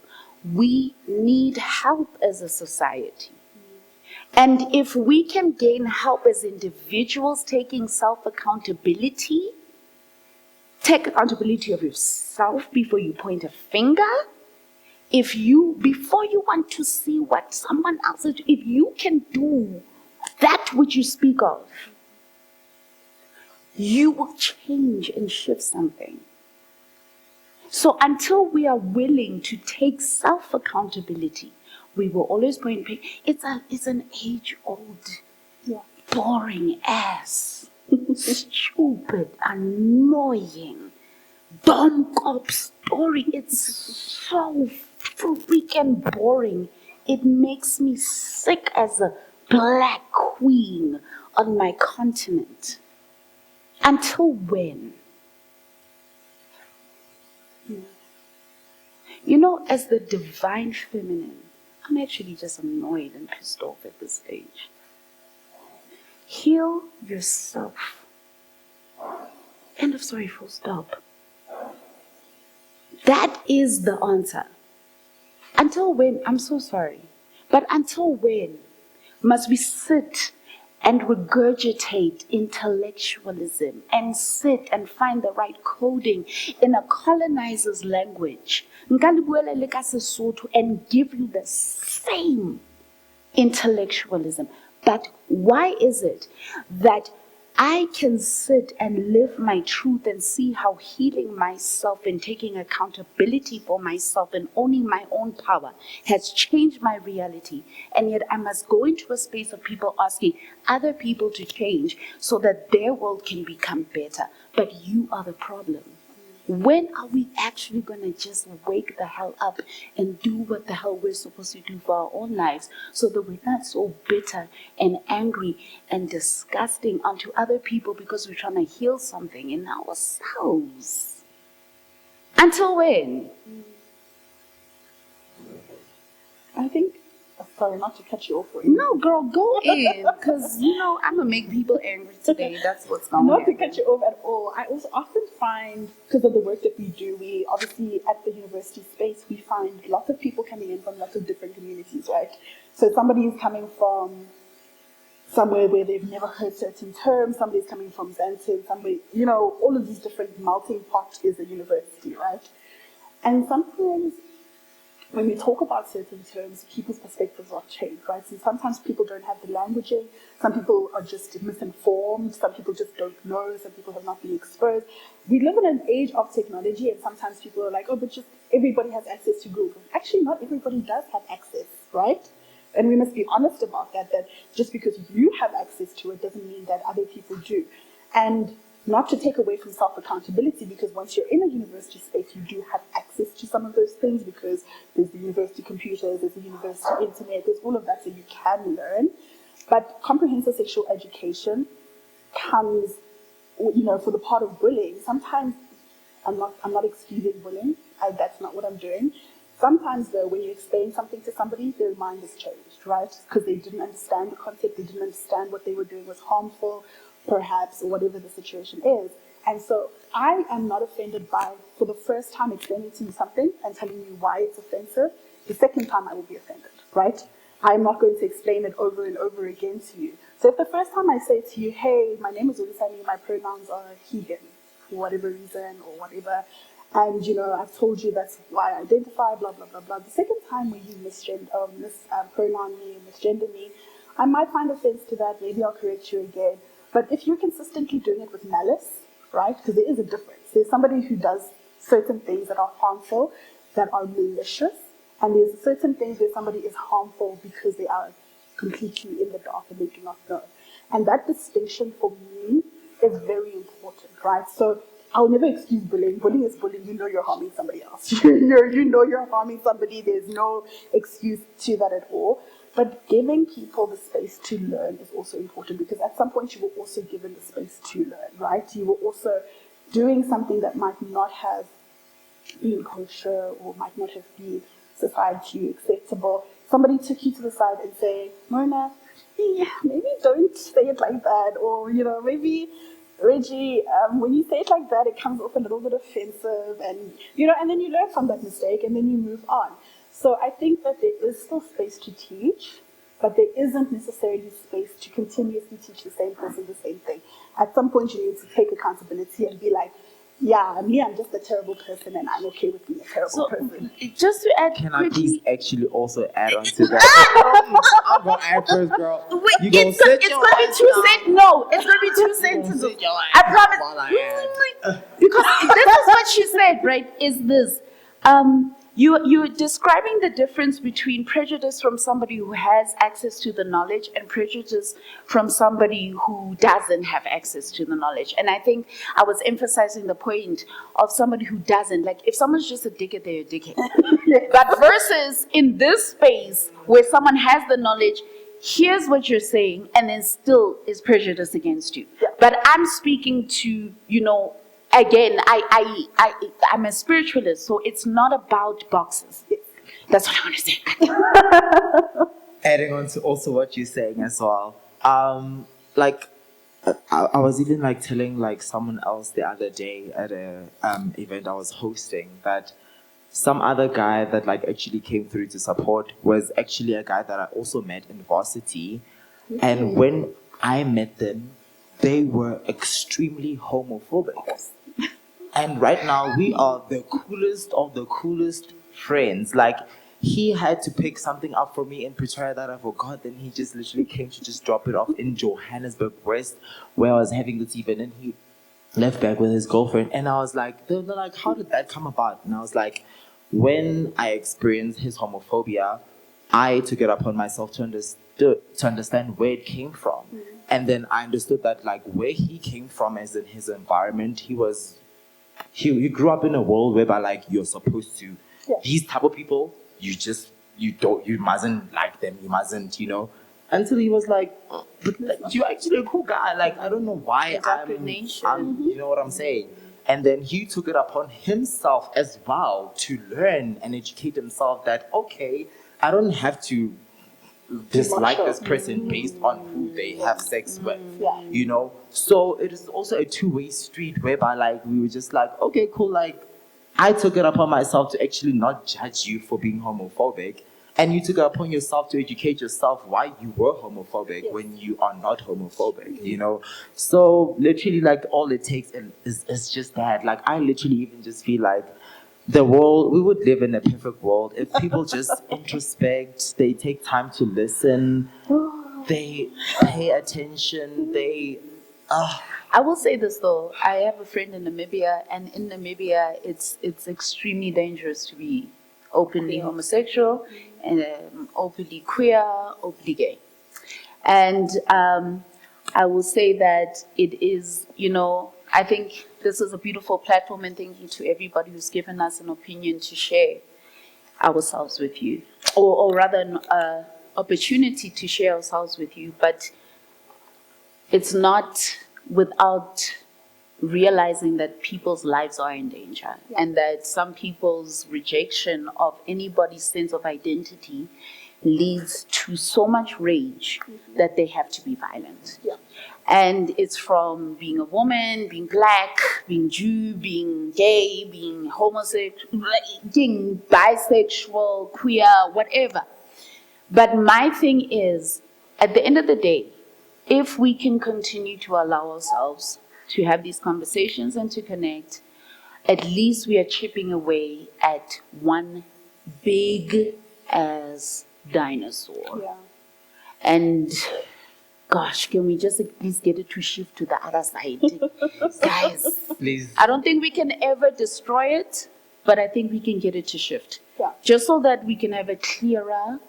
we need help as a society. And if we can gain help as individuals taking self-accountability, take accountability of yourself before you point a finger, before you want to see what someone else is, if you can do that which you speak of, you will change and shift something. So until we are willing to take self-accountability, we will always point, it's an age-old, boring ass, stupid, annoying, dumb cop story. It's so freaking boring. It makes me sick as a black queen on my continent. Until when? You know, as the divine feminine, I'm actually just annoyed and pissed off at this stage. Heal yourself. End of story, full stop. That is the answer. Until when? I'm so sorry. But until when must we sit and regurgitate intellectualism and sit and find the right coding in a colonizer's language and give you the same intellectualism? But why is it that I can sit and live my truth and see how healing myself and taking accountability for myself and owning my own power has changed my reality, and yet I must go into a space of people asking other people to change so that their world can become better, but you are the problem? When are we actually going to just wake the hell up and do what the hell we're supposed to do for our own lives so that we're not so bitter and angry and disgusting onto other people because we're trying to heal something in ourselves? Until when?
I think, sorry, not to cut you off.
No, girl, go in, because, I'm going to make people angry today. That's what's going on.
Not to cut you off at all. I also often find, because of the work that we do, we obviously at the university space, we find lots of people coming in from lots of different communities, right? So somebody is coming from somewhere where they've never heard certain terms, somebody's coming from Zanzibar, somebody, all of these different melting pot is a university, right? And sometimes when we talk about certain terms, people's perspectives are changed, right? So sometimes people don't have the languaging, some people are just misinformed, some people just don't know, some people have not been exposed. We live in an age of technology, and sometimes people are like, oh, but just everybody has access to Google. Actually, not everybody does have access, right? And we must be honest about that just because you have access to it doesn't mean that other people do. And not to take away from self-accountability, because once you're in a university space, you do have access to some of those things because there's the university computers, there's the university internet, there's all of that, so you can learn. But comprehensive sexual education comes, for the part of bullying. Sometimes I'm not excusing bullying. That's not what I'm doing. Sometimes, though, when you explain something to somebody, their mind is changed, right? Because they didn't understand the concept, they didn't understand what they were doing was harmful, perhaps, or whatever the situation is. And so I am not offended by, for the first time, explaining to you something and telling you why it's offensive. The second time I will be offended, right? I'm not going to explain it over and over again to you. So if the first time I say to you, hey, my name is Ulisani, my pronouns are he, him, for whatever reason or whatever, and I've told you that's why I identify, blah, blah, blah, blah. The second time when you mispronoun me, misgender me, I might find offense to that, maybe I'll correct you again. But if you're consistently doing it with malice, right, because there is a difference. There's somebody who does certain things that are harmful, that are malicious, and there's certain things where somebody is harmful because they are completely in the dark and they do not know. And that distinction for me is very important, right? So I'll never excuse bullying. Bullying is bullying. You know you're harming somebody else. You know you're harming somebody. There's no excuse to that at all. But giving people the space to learn is also important, because at some point you were also given the space to learn, right? You were also doing something that might not have been kosher or might not have been society acceptable. Somebody took you to the side and say, Mona, maybe don't say it like that, or maybe Reggie, when you say it like that, it comes off a little bit offensive, and and then you learn from that mistake and then you move on. So I think that there is still space to teach, but there isn't necessarily space to continuously teach the same person the same thing. At some point, you need to take accountability and be like, Yeah, me, I'm just a terrible person, and I'm okay with being a terrible
So,
person.
just to add
Can I please
quickly,
actually also add on to that? I'm gonna add first, girl.
wait,
You gonna
it's gonna
sit your
be
ass
two
down.
sentences. No, it's gonna be two sentences.
sit your ass
I
down
promise.
while I
Because this is what she said, right? Is this? You're describing the difference between prejudice from somebody who has access to the knowledge and prejudice from somebody who doesn't have access to the knowledge. And I think I was emphasizing the point of somebody who doesn't. Like, if someone's just a dickhead, they're a dickhead. But versus in this space where someone has the knowledge, here's what you're saying, and then still is prejudice against you. But I'm speaking to, again, I'm a spiritualist, so it's not about boxes. That's what I want to say.
Adding on to also what you're saying as well. Like I was even like telling like someone else the other day at a event I was hosting that some other guy that like actually came through to support was actually a guy that I also met in varsity, and when I met them, they were extremely homophobic. And right now, we are the coolest of the coolest friends. Like, he had to pick something up for me in Pretoria that I forgot. Then he just literally came to just drop it off in Johannesburg West, where I was having this event. And he left back with his girlfriend. And I was like, they're like, how did that come about? And I was like, when I experienced his homophobia, I took it upon myself to understand where it came from. And then I understood that, like, where he came from as in his environment, he grew up in a world whereby like you're supposed to these type of people you mustn't like them, you mustn't, until he was like, but like, you're actually a cool guy, like I don't know why I'm you know what I'm saying. And then he took it upon himself as well to learn and educate himself that okay, I don't have to dislike this person based on who they have sex with, So it is also a two-way street whereby like we were just like, okay, cool, like I took it upon myself to actually not judge you for being homophobic, and you took it upon yourself to educate yourself why you were homophobic when you are not homophobic, So literally like all it takes is just that. Like I literally even just feel like the world, we would live in a perfect world if people just introspect, they take time to listen, they pay attention,
I will say this though. I have a friend in Namibia, and in Namibia, it's extremely dangerous to be openly homosexual and openly queer, openly gay. And I will say that it is, I think this is a beautiful platform, and thank you to everybody who's given us an opinion to share ourselves with you, or rather an opportunity to share ourselves with you. But it's not without realizing that people's lives are in danger, and that some people's rejection of anybody's sense of identity leads to so much rage that they have to be violent. And it's from being a woman, being black, being Jew, being gay, being homosexual, being bisexual, queer, whatever. But my thing is, at the end of the day, if we can continue to allow ourselves to have these conversations and to connect, at least we are chipping away at one big as dinosaur. And gosh, can we just at least get it to shift to the other side? Guys,
please.
I don't think we can ever destroy it, but I think we can get it to shift. Just so that we can have a clearer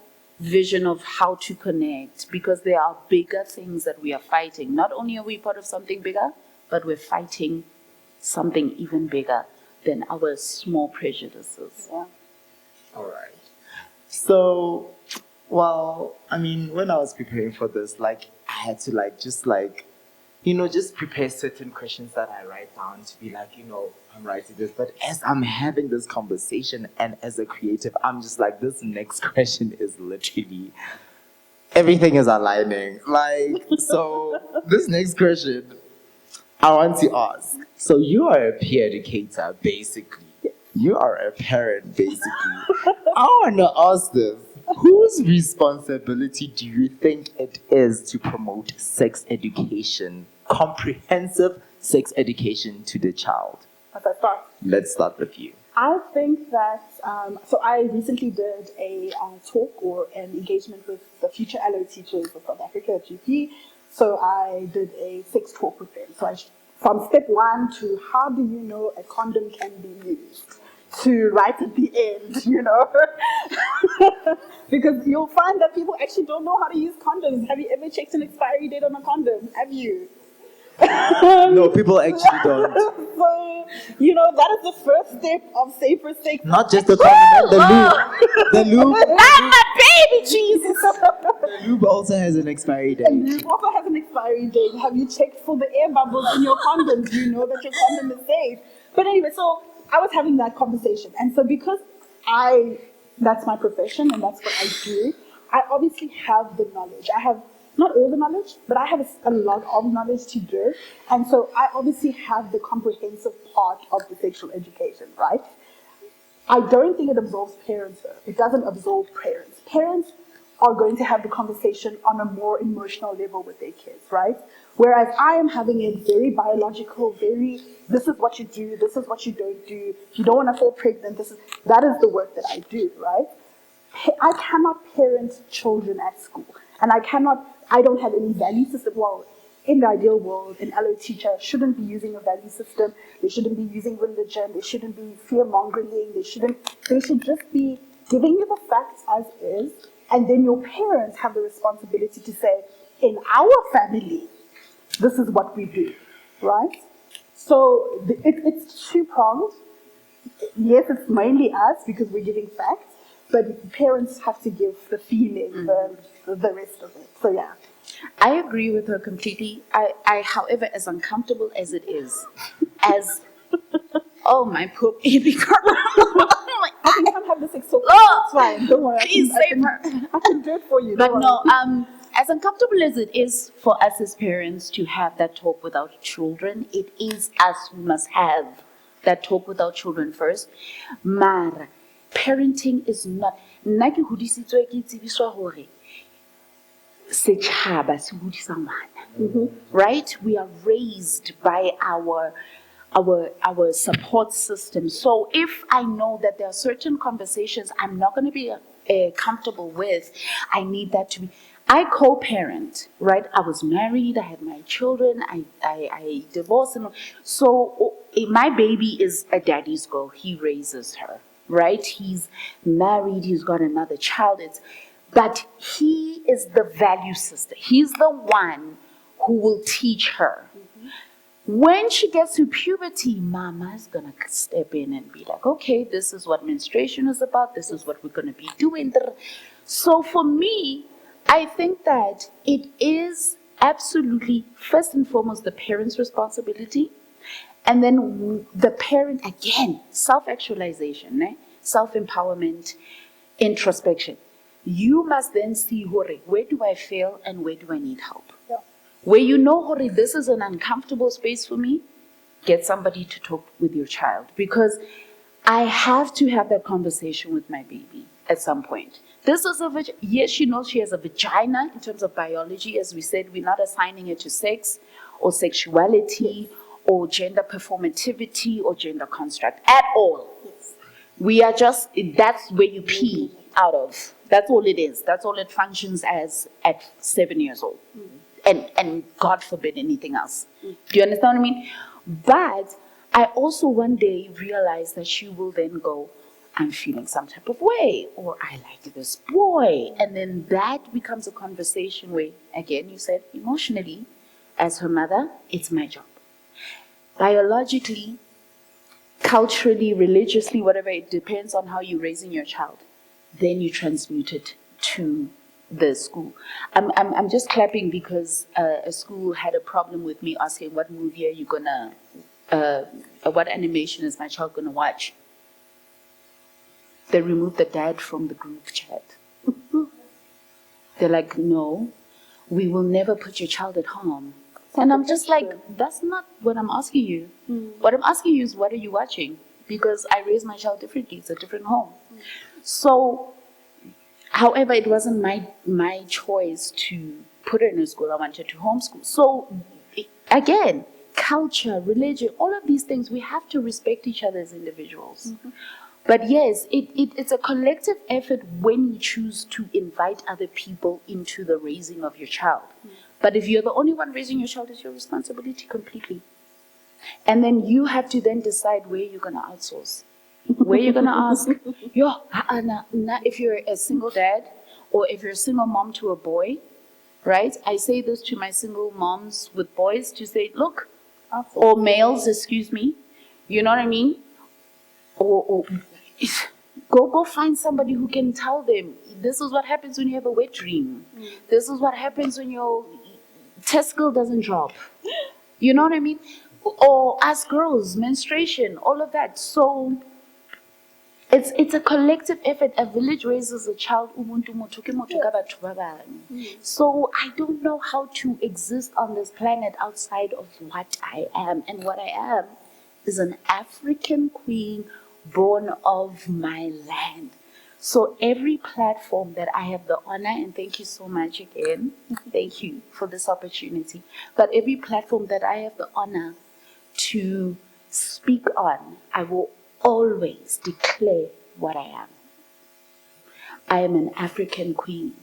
vision of how to connect, because there are bigger things that we are fighting. Not only are we part of something bigger, but we're fighting something even bigger than our small prejudices.
All right. So, well, I mean, when I was preparing for this, like, I had to just prepare certain questions that I write down to be like, I'm writing this. But as I'm having this conversation and as a creative, I'm just like, this next question is literally, everything is aligning. Like, so this next question I want to ask. So you are a peer educator, basically. You are a parent, basically. I want to ask this. Whose responsibility do you think it is to promote sex education, comprehensive sex education to the child?
Must I start?
Let's start with you.
I think that, so I recently did a talk or an engagement with the future allo teachers of South Africa at GP. So I did a sex talk with them. So from step 1 to how do you know a condom can be used, to right at the end, because you'll find that people actually don't know how to use condoms. Have you ever checked an expiry date on a condom? Have you?
No, people actually don't.
So, that is the first step of safer sex.
Not just the condom, the lube. The lube.
my baby Jesus.
The lube also has an expiry date.
And it also has an expiry date. Have you checked for the air bubbles in your condom? Do you know that your condom is safe? But anyway, so I was having that conversation. And so because that's my profession and that's what I do, I obviously have the knowledge. I have not all the knowledge, but I have a lot of knowledge to do. And so I obviously have the comprehensive part of the sexual education, right? I don't think it absolves parents, though. It doesn't absolve parents. Parents are going to have the conversation on a more emotional level with their kids, right? Whereas I am having it very biological, this is what you do, this is what you don't do. If you don't want to fall pregnant, that is the work that I do, right? I cannot parent children at school. And I don't have any value system. Well, in the ideal world, an allo teacher shouldn't be using a value system. They shouldn't be using religion. They shouldn't be fear-mongering. They should just be giving you the facts as is. And then your parents have the responsibility to say, in our family, this is what we do, right? So it's two-pronged. Yes, it's mainly us because we're giving facts. But parents have to give the feeling, the rest of it. So, yeah.
I agree with her completely. However, as uncomfortable as it is, oh, my poor baby girl.
I can come have the sex talk.
Oh,
it's fine. Don't worry.
Please save her.
I can do it for you.
But no, as uncomfortable as it is for us as parents to have that talk with our children, it is us who must have that talk with our children first. Mara, parenting is not. Nna ke hodisitswe ke tsebiswa hore setjhaba se hodisa ngwana. Right? We are raised by our support system. So if I know that there are certain conversations I'm not going to be comfortable with, I need that to be. I co-parent, right? I was married, I had my children, I divorced, and so my baby is a daddy's girl. He raises her, right? He's married, he's got another child. But he is the value system. He's the one who will teach her. When she gets to puberty, mama is going to step in and be like, okay, this is what menstruation is about. This is what we're going to be doing. So for me, I think that it is absolutely, first and foremost, the parent's responsibility. And then the parent, again, self-actualization, self-empowerment, introspection. You must then see, where do I fail and where do I need help?
Yeah.
Where you know, this is an uncomfortable space for me, get somebody to talk with your child. Because I have to have that conversation with my baby at some point. This is yes, she knows she has a vagina in terms of biology. As we said, we're not assigning it to sex or sexuality or gender performativity or gender construct at all.
Yes.
We are just, that's where you pee out of. That's all it is. That's all it functions as at 7 years old. And God forbid anything else. Do you understand what I mean? But I also one day realized that she will then go, I'm feeling some type of way, or I like this boy. And then that becomes a conversation where, again, you said emotionally, as her mother, it's my job. Biologically, culturally, religiously, whatever, it depends on how you're raising your child. Then you transmute it to the school. I'm just clapping because a school had a problem with me asking what movie are you gonna, what animation is my child gonna watch? They removed the dad from the group chat. They're like, no, we will never put your child at home. And I'm just like, that's not what I'm asking you. What I'm asking you is, what are you watching? Because I raise my child differently. It's a different home. So, however, it wasn't my choice to put her in a school. I wanted to homeschool. So, again, culture, religion, all of these things, we have to respect each other as individuals. But yes, it's a collective effort when you choose to invite other people into the raising of your child. But if you're the only one raising your child, it's your responsibility completely. And then you have to then decide where you're going to outsource. Where you're going to ask, if you're a single dad or if you're a single mom to a boy, right? I say this to my single moms with boys to say, look, or males, excuse me, you know what I mean? Or go find somebody who can tell them, this is what happens when you have a wet dream. This is what happens when your testicle doesn't drop. You know what I mean? Or as girls, menstruation, all of that. So it's a collective effort. A village raises a child. So I don't know how to exist on this planet outside of what I am. And what I am is an African queen born of my land. So every platform that I have the honor, and thank you so much again, thank you for this opportunity, but every platform that I have the honor to speak on, I will always declare what I am. I am an African queen,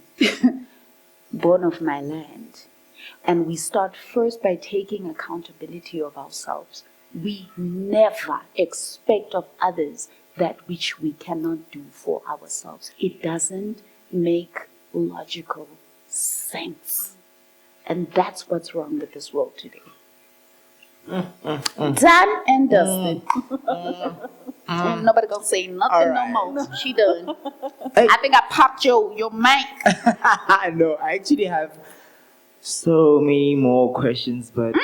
born of my land. And we start first by taking accountability of ourselves. We never expect of others that which we cannot do for ourselves. It doesn't make logical sense. And that's what's wrong with this world today. Done and dusted. Nobody gonna say nothing no more. She done. I think I popped your mic.
No, I actually have so many more questions, but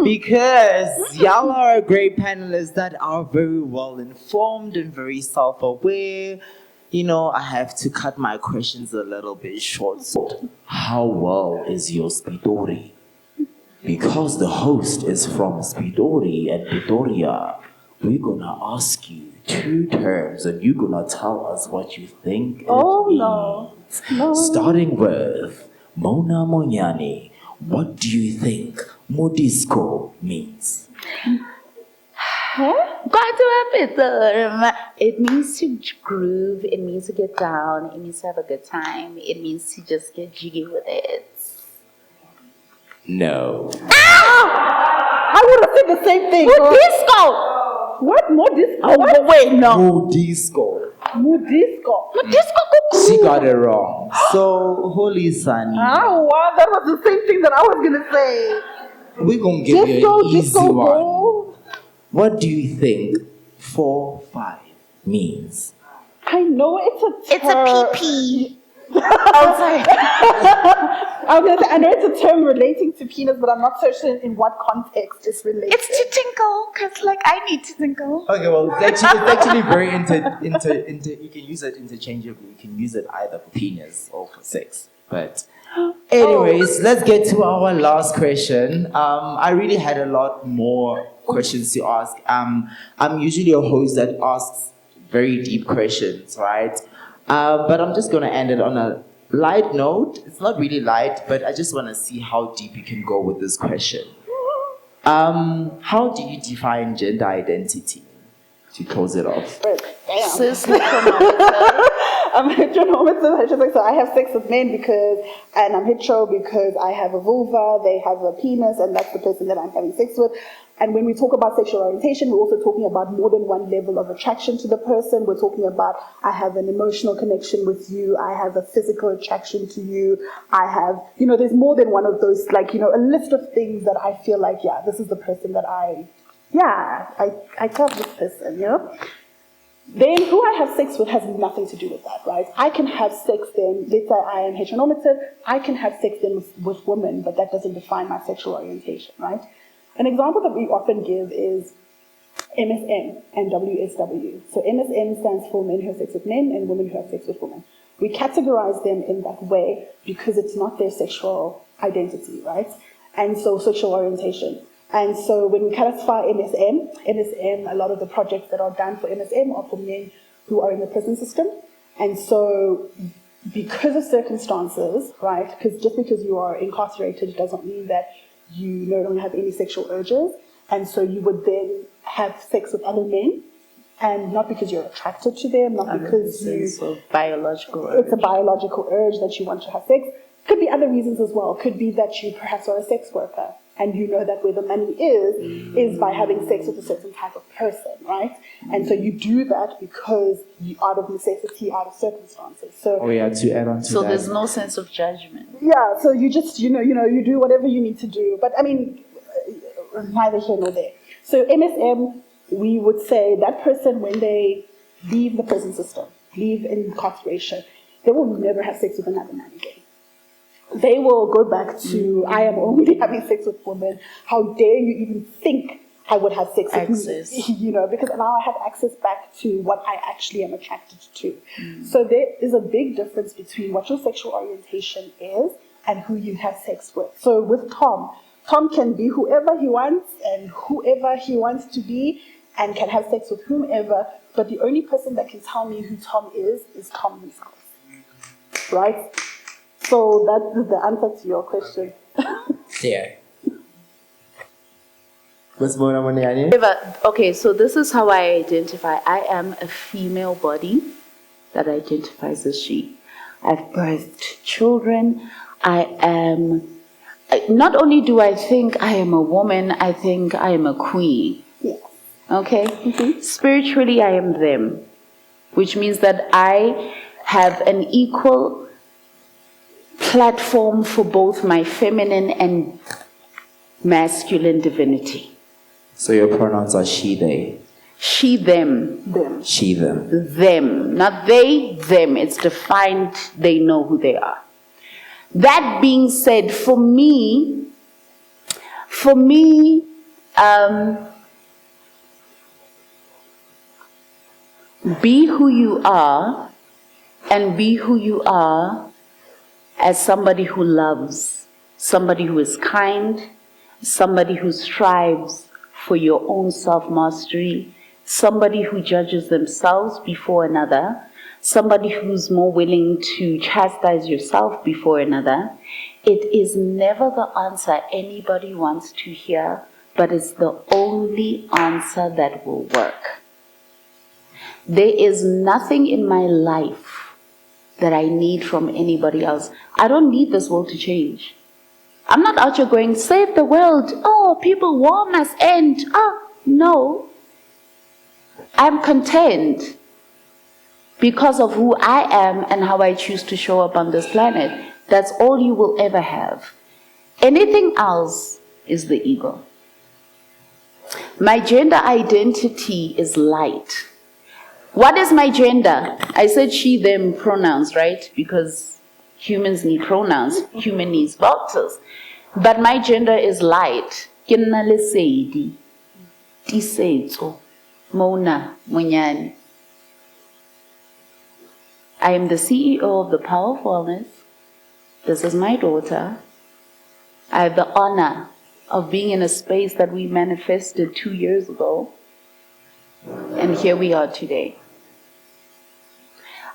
because y'all are great panelists that are very well informed and very self-aware, I have to cut my questions a little bit short. So, how well is your Spitori? Because the host is from Spitori and Pretoria, we're gonna ask you 2 terms and you're gonna tell us what you think it means.
No.
Starting with Mona Monyani, what do you think modisco means?
It means to groove, it means to get down, it means to have a good time, it means to just get jiggy with it.
No.
I would have said the same thing.
Modisco!
What? Modisco?
Oh, wait, no.
Modisco.
Modisco.
She got it wrong. So, Holy Sunny.
Oh, wow, that was the same thing that I was going to say.
We're going to give you an easy one.
Go.
What do you think 4-5 means?
I know it's a
PP.
I'm sorry. I was going to say, I know it's a term relating to penis, but I'm not so sure in what context it's related.
It's to tinkle, because I need to tinkle.
Okay, well, it's actually very you can use it interchangeably. You can use it either for penis or for sex. But anyways, let's get to our last question. I really had a lot more questions to ask. I'm usually a host that asks very deep questions, right? But I'm just going to end it on a light note. It's not really light, but I just want to see how deep you can go with this question. How do you define gender identity? To close it off.
Cis
I'm heteronormative, so I have sex with men and I'm hetero because I have a vulva, they have a penis, and that's the person that I'm having sex with. And when we talk about sexual orientation, we're also talking about more than one level of attraction to the person. We're talking about, I have an emotional connection with you, I have a physical attraction to you, I have, there's more than one of those, a list of things that I feel like, this is the person that I love this person, Then who I have sex with has nothing to do with that, right? I can have sex then, let's say I am heteronormative, I can have sex then with women, but that doesn't define my sexual orientation, right? An example that we often give is MSM and WSW. So MSM stands for men who have sex with men and women who have sex with women. We categorize them in that way because it's not their sexual identity, right? And so sexual orientation. And so when we classify MSM, a lot of the projects that are done for MSM are for men who are in the prison system. And so because of circumstances, right, because just because you are incarcerated doesn't mean that you no longer have any sexual urges, and so you would then have sex with other men, and not because you're attracted to them, not because
It's a biological
it's a
urge.
biological urge that you want to have sex. Could be other reasons as well. Could be that you perhaps are a sex worker and you know that where the money is by having sex with a certain type of person, right? And so you do that because you out of necessity, out of circumstances. So
To add on to
So
that.
there's no sense of judgment.
yeah, so you just you do whatever you need to do. But I mean, neither here nor there. So MSM, we would say that person, when they leave the prison system, leave incarceration, they will never have sex with another man again. They will go back to, I am only having sex with women. How dare you even think I would have sex with
Access.
me? Because now I have access back to what I actually am attracted to. So there is a big difference between what your sexual orientation is and who you have sex with. So with Tom can be whoever he wants and whoever he wants to be and can have sex with whomever, but the only person that can tell me who Tom is Tom himself. Right? So that is the answer to your question.
Yeah.
Okay, so this is how I identify. I am a female body that identifies as she. I've birthed children. Not only do I think I am a woman, I think I am a queen.
Yes.
Okay? Spiritually, I am them, which means that I have an equal platform for both my feminine and masculine divinity.
So your pronouns are she, they.
She, them.
Them.
She, them.
Them. Not they, them. It's defined, they know who they are. That being said, for me, be who you are, and be who you are as somebody who loves, somebody who is kind, somebody who strives for your own self-mastery, somebody who judges themselves before another, somebody who's more willing to chastise yourself before another. It is never the answer anybody wants to hear, but it's the only answer that will work. There is nothing in my life that I need from anybody else. I don't need this world to change. I'm not out here going, save the world. Oh, people, war must end. Oh, no. I'm content because of who I am and how I choose to show up on this planet. That's all you will ever have. Anything else is the ego. My gender identity is light. What is my gender? I said she, them pronouns, right? Because humans need pronouns. Human needs boxes. But my gender is light. Ke nna lesedi, tisetso, Mona, Munyani. I am the CEO of the Power of Wellness. This is my daughter. I have the honor of being in a space that we manifested 2 years ago. And here we are today.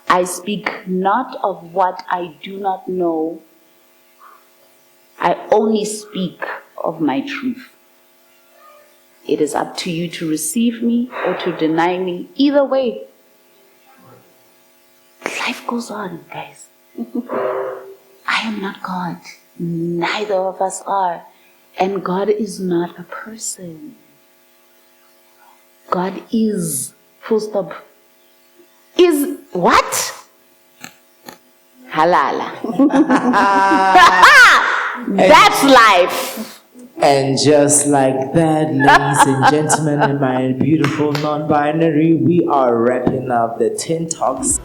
I speak not of what I do not know. I only speak of my truth. It is up to you to receive me or to deny me. Either way, life goes on, guys. I am not God. Neither of us are. And God is not a person. God is, full stop. Is what? Halala. That's life.
And just like that, ladies and gentlemen, and my beautiful non-binary, we are wrapping up the Tint Talks.